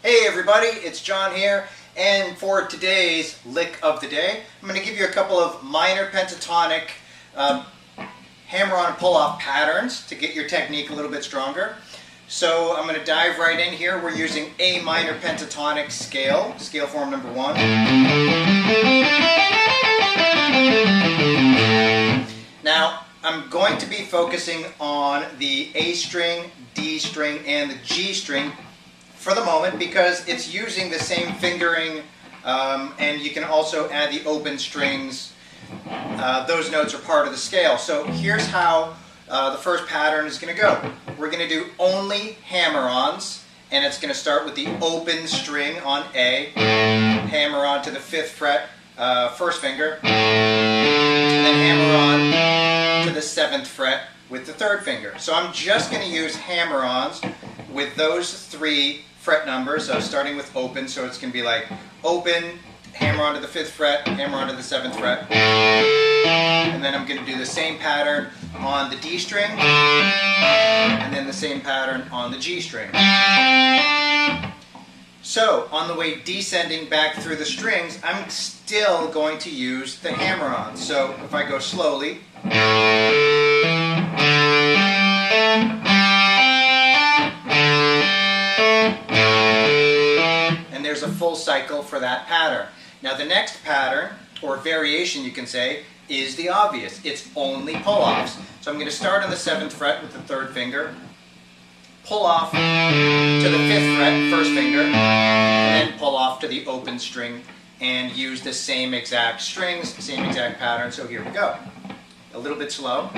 Hey everybody, it's John here, and for today's lick of the day, I'm going to give you a couple of minor pentatonic hammer-on and pull-off patterns to get your technique a little bit stronger. So I'm going to dive right in here. We're using A minor pentatonic scale form number 1. Now, I'm going to be focusing on the A string, D string, and the G string for the moment because it's using the same fingering, and you can also add the open strings. Those notes are part of the scale. So here's how the first pattern is going to go. We're going to do only hammer-ons, and it's going to start with the open string on A, hammer on to the 5th fret, first finger, and then hammer on to the 7th fret with the 3rd finger. So I'm just going to use hammer-ons with those 3 fret numbers, so starting with open, so it's going to be like open, hammer on to the 5th fret, hammer on to the 7th fret, and then I'm going to do the same pattern on the D string, and then the same pattern on the G string. So on the way descending back through the strings, I'm still going to use the hammer-on. So if I go slowly, and there's a full cycle for that pattern. Now the next pattern, or variation you can say, is the obvious. It's only pull-offs. So I'm going to start on the 7th fret with the 3rd finger, pull off to the 5th fret, first finger, and then pull off to the open string and use the same exact strings, same exact pattern. So here we go. A little bit slow.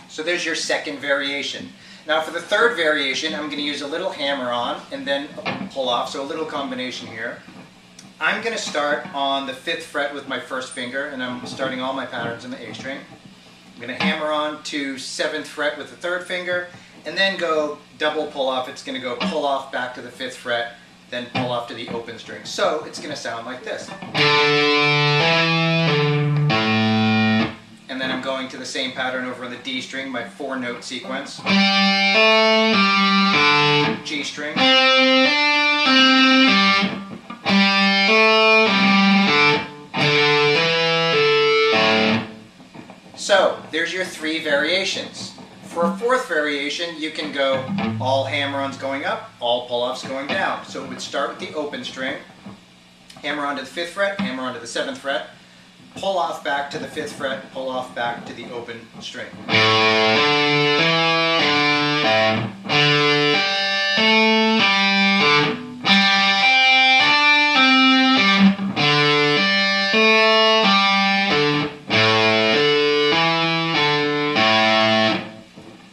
So there's your second variation. Now for the third variation, I'm going to use a little hammer-on and then pull off, so a little combination here. I'm going to start on the 5th fret with my first finger, and I'm starting all my patterns in the A string. I'm going to hammer on to 7th fret with the 3rd finger, and then go double pull off. It's going to go pull off back to the 5th fret, then pull off to the open string. So it's going to sound like this. And then I'm going to the same pattern over on the D string, my 4-note sequence. G string. So there's your 3 variations. For a 4th variation, you can go all hammer-ons going up, all pull-offs going down. So it would start with the open string, hammer on to the 5th fret, hammer on to the 7th fret, pull off back to the 5th fret, pull off back to the open string.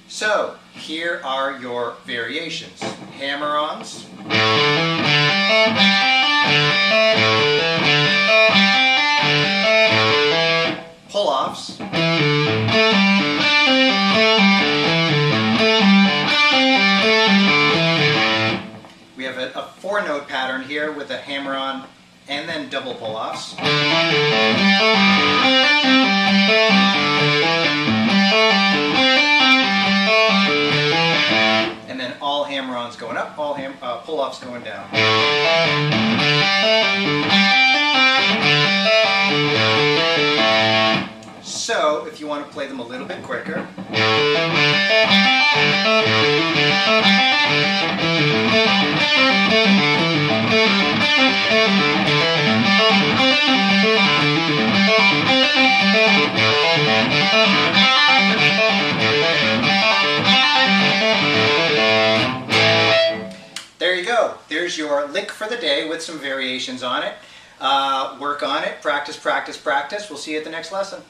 So here are your variations. Hammer-ons, pull-offs, we have a 4-note pattern here with a hammer-on and then double pull-offs. And then all hammer-ons going up, all pull-offs going down. So, if you want to play them a little bit quicker, there you go. There's your lick for the day with some variations on it. Work on it. Practice, practice, practice. We'll see you at the next lesson.